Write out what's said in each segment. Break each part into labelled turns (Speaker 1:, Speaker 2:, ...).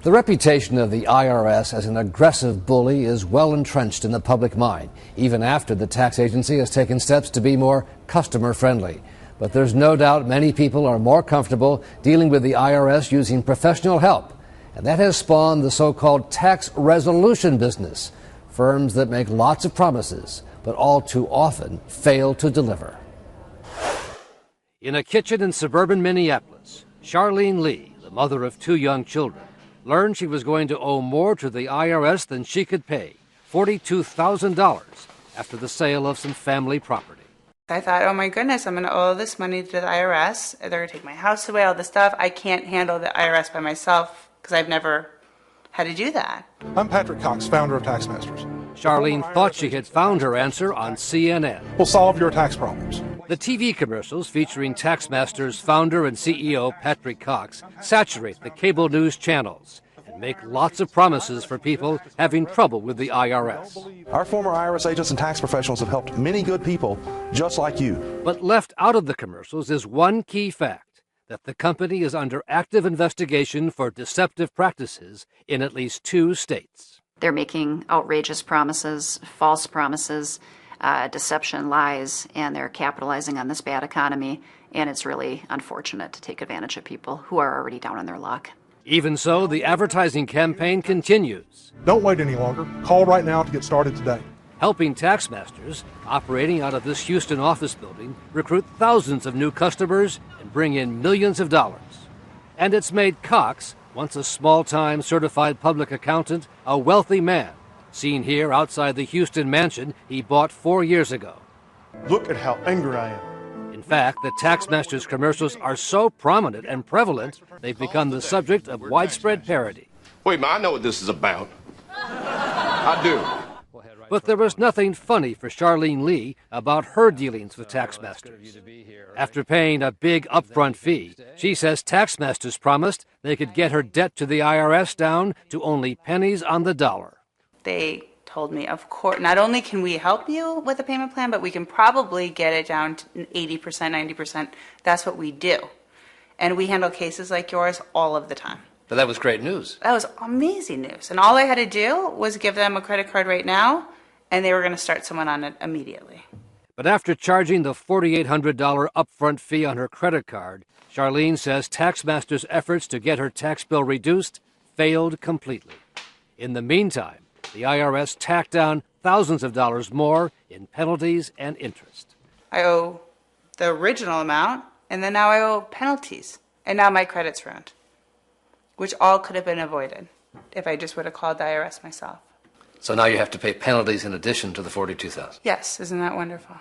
Speaker 1: The reputation of the IRS as an aggressive bully is well entrenched in the public mind, even after the tax agency has taken steps to be more customer-friendly. But there's no doubt many people are more comfortable dealing with the IRS using professional help, and that has spawned the so-called tax resolution business, firms that make lots of promises, but all too often fail to deliver.
Speaker 2: In a kitchen in suburban Minneapolis, Charlene Lee, the mother of 2 young children, learned she was going to owe more to the IRS than she could pay, $42,000, after the sale of some family property.
Speaker 3: I thought, oh my goodness, I'm going to owe this money to the IRS. They're going to take my house away, all this stuff. I can't handle the IRS by myself because I've never had to do that.
Speaker 4: I'm Patrick Cox, founder of Taxmasters.
Speaker 2: Charlene thought she had found her answer on CNN.
Speaker 4: We'll solve your tax problems.
Speaker 2: The TV commercials featuring Taxmasters founder and CEO Patrick Cox saturate the cable news channels and make lots of promises for people having trouble with the IRS.
Speaker 5: Our former IRS agents and tax professionals have helped many good people just like you.
Speaker 2: But left out of the commercials is one key fact, that the company is under active investigation for deceptive practices in at least 2 states.
Speaker 6: They're making outrageous promises, false promises, deception, lies, and they're capitalizing on this bad economy, and it's really unfortunate to take advantage of people who are already down on their luck.
Speaker 2: Even so, the advertising campaign continues.
Speaker 4: Don't wait any longer. Call right now to get started today.
Speaker 2: Helping Taxmasters, operating out of this Houston office building, recruit thousands of new customers and bring in millions of dollars. And it's made Cox, once a small-time certified public accountant, a wealthy man, seen here outside the Houston mansion he bought 4 years ago.
Speaker 4: Look at how angry I am.
Speaker 2: In fact, the Taxmasters commercials are so prominent and prevalent, they've become the subject of widespread parody.
Speaker 7: Wait a minute, I know what this is about. I do.
Speaker 2: But there was nothing funny for Charlene Lee about her dealings with Taxmasters. After paying a big upfront fee, she says Taxmasters promised they could get her debt to the IRS down to only pennies on the dollar.
Speaker 3: They told me, of course, not only can we help you with a payment plan, but we can probably get it down to 80%, 90%. That's what we do. And we handle cases like yours all of the time.
Speaker 1: But that was great news.
Speaker 3: That was amazing news. And all I had to do was give them a credit card right now, and they were going to start someone on it immediately.
Speaker 2: But after charging the $4,800 upfront fee on her credit card, Charlene says Taxmasters' efforts to get her tax bill reduced failed completely. In the meantime, the IRS tacked down thousands of dollars more in penalties and interest.
Speaker 3: I owe the original amount, and then now I owe penalties. And now my credit's ruined, which all could have been avoided if I just would have called the IRS myself.
Speaker 1: So now you have to pay penalties in addition to the $42,000.
Speaker 3: Yes, isn't that wonderful?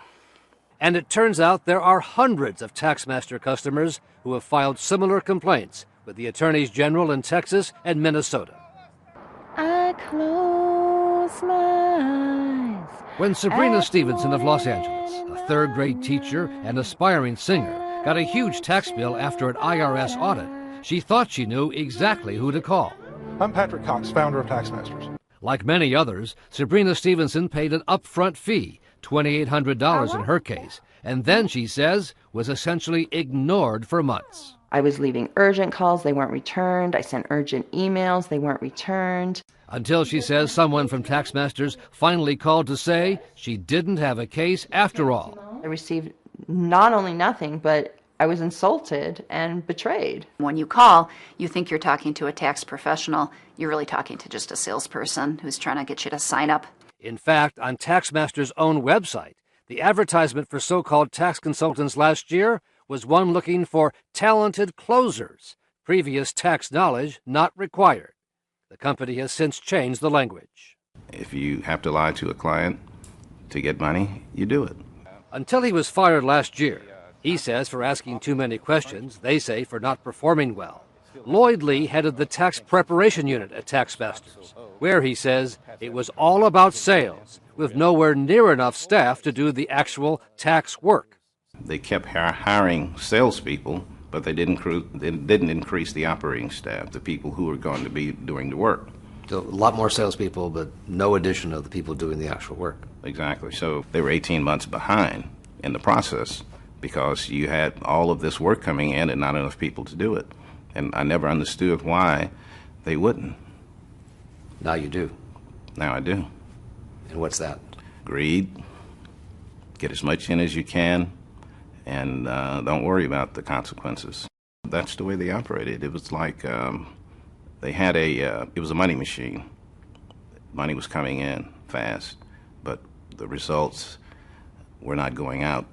Speaker 2: And it turns out there are hundreds of Taxmaster customers who have filed similar complaints with the attorneys general in Texas and Minnesota.
Speaker 8: I close my eyes.
Speaker 2: When Sabrina Stevenson of Los Angeles, a third-grade teacher and aspiring singer, got a huge tax bill after an IRS audit, she thought she knew exactly who to call.
Speaker 4: I'm Patrick Cox, founder of Taxmasters.
Speaker 2: Like many others, Sabrina Stevenson paid an upfront fee, $2,800 in her case, and then, she says, was essentially ignored for months.
Speaker 8: I was leaving urgent calls, they weren't returned. I sent urgent emails, they weren't returned.
Speaker 2: Until, she says, someone from Taxmasters finally called to say she didn't have a case after all.
Speaker 8: I received not only nothing, but I was insulted and betrayed.
Speaker 6: When you call, you think you're talking to a tax professional. You're really talking to just a salesperson who's trying to get you to sign up.
Speaker 2: In fact, on Taxmasters' own website, the advertisement for so-called tax consultants last year was one looking for talented closers, previous tax knowledge not required. The company has since changed the language.
Speaker 9: If you have to lie to a client to get money, you do it.
Speaker 2: Until he was fired last year, he says for asking too many questions, they say for not performing well. Lloyd Lee headed the tax preparation unit at Taxmasters, where he says it was all about sales, with nowhere near enough staff to do the actual tax work.
Speaker 9: They kept hiring salespeople, but they didn't increase the operating staff, the people who were going to be doing the work.
Speaker 1: So a lot more salespeople, but no addition of the people doing the actual work.
Speaker 9: Exactly. So they were 18 months behind in the process because you had all of this work coming in and not enough people to do it. And I never understood why They wouldn't.
Speaker 2: Now you do.
Speaker 9: Now I do.
Speaker 2: And what's that?
Speaker 9: Greed. Get as much in as you can, and don't worry about the consequences. That's the way they operated. It was like they had it was a money machine. Money was coming in fast, but the results were not going out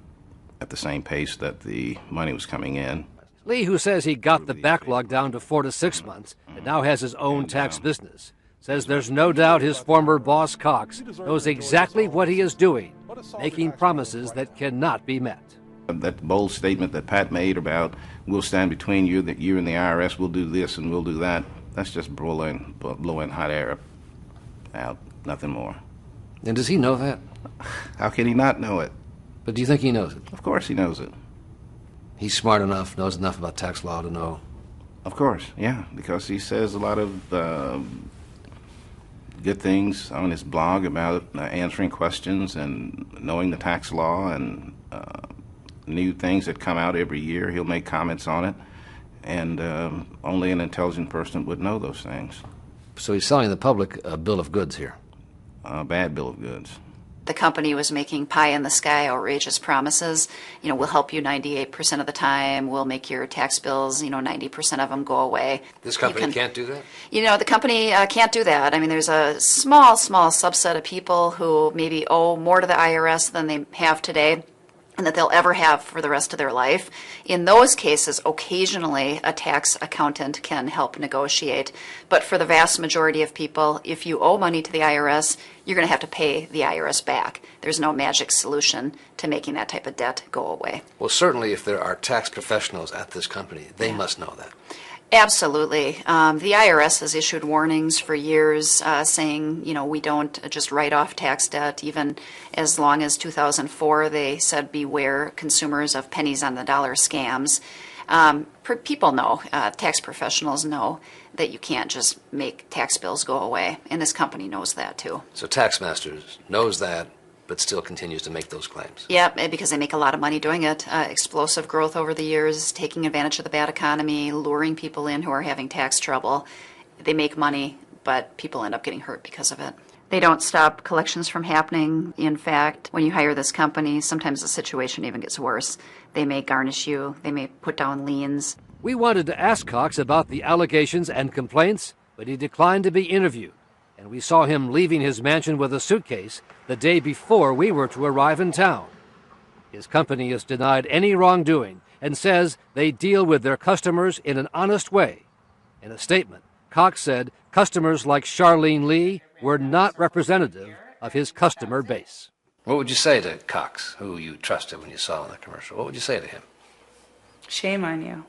Speaker 9: at the same pace that the money was coming in.
Speaker 2: Lee, who says he got the backlog down to 4 to 6 months and now has his own tax business, says there's no doubt his former boss, Cox, knows exactly what he is doing, making promises that cannot be met.
Speaker 9: That bold statement that Pat made about we'll stand between you and the IRS, we'll do this and we'll do that, that's just blowing hot air out, nothing more.
Speaker 2: And does he know that?
Speaker 9: How can he not know it?
Speaker 2: But do you think he knows it?
Speaker 9: Of course he knows it.
Speaker 2: He's smart enough, knows enough about tax law to know.
Speaker 9: Of course, yeah, because he says a lot of good things on his blog about answering questions and knowing the tax law and new things that come out every year. He'll make comments on it, and only an intelligent person would know those things.
Speaker 2: So he's selling the public a bill of goods here.
Speaker 9: A bad bill of goods.
Speaker 6: The company was making pie-in-the-sky outrageous promises. We'll help you 98% of the time. We'll make your tax bills, 90% of them go away.
Speaker 2: This company can't do that?
Speaker 6: The company can't do that. I mean, there's a small subset of people who maybe owe more to the IRS than they have today and that they'll ever have for the rest of their life. In those cases, occasionally a tax accountant can help negotiate. But for the vast majority of people, if you owe money to the IRS, you're going to have to pay the IRS back. There's no magic solution to making that type of debt go away.
Speaker 2: Well, certainly if there are tax professionals at this company, they must know that.
Speaker 6: Absolutely. The IRS has issued warnings for years saying, we don't just write off tax debt. Even as long as 2004, they said beware consumers of pennies on the dollar scams. People know, tax professionals know that you can't just make tax bills go away, and this company knows that too.
Speaker 2: So Taxmasters knows that, but still continues to make those claims.
Speaker 6: Yeah, because they make a lot of money doing it. Explosive growth over the years, taking advantage of the bad economy, luring people in who are having tax trouble. They make money, but people end up getting hurt because of it. They don't stop collections from happening. In fact, when you hire this company, sometimes the situation even gets worse. They may garnish you. They may put down liens.
Speaker 2: We wanted to ask Cox about the allegations and complaints, but he declined to be interviewed. And we saw him leaving his mansion with a suitcase the day before we were to arrive in town. His company has denied any wrongdoing and says they deal with their customers in an honest way. In a statement, Cox said customers like Charlene Lee were not representative of his customer base. What would you say to Cox, who you trusted when you saw him in the commercial? What would you say to him?
Speaker 3: Shame on you.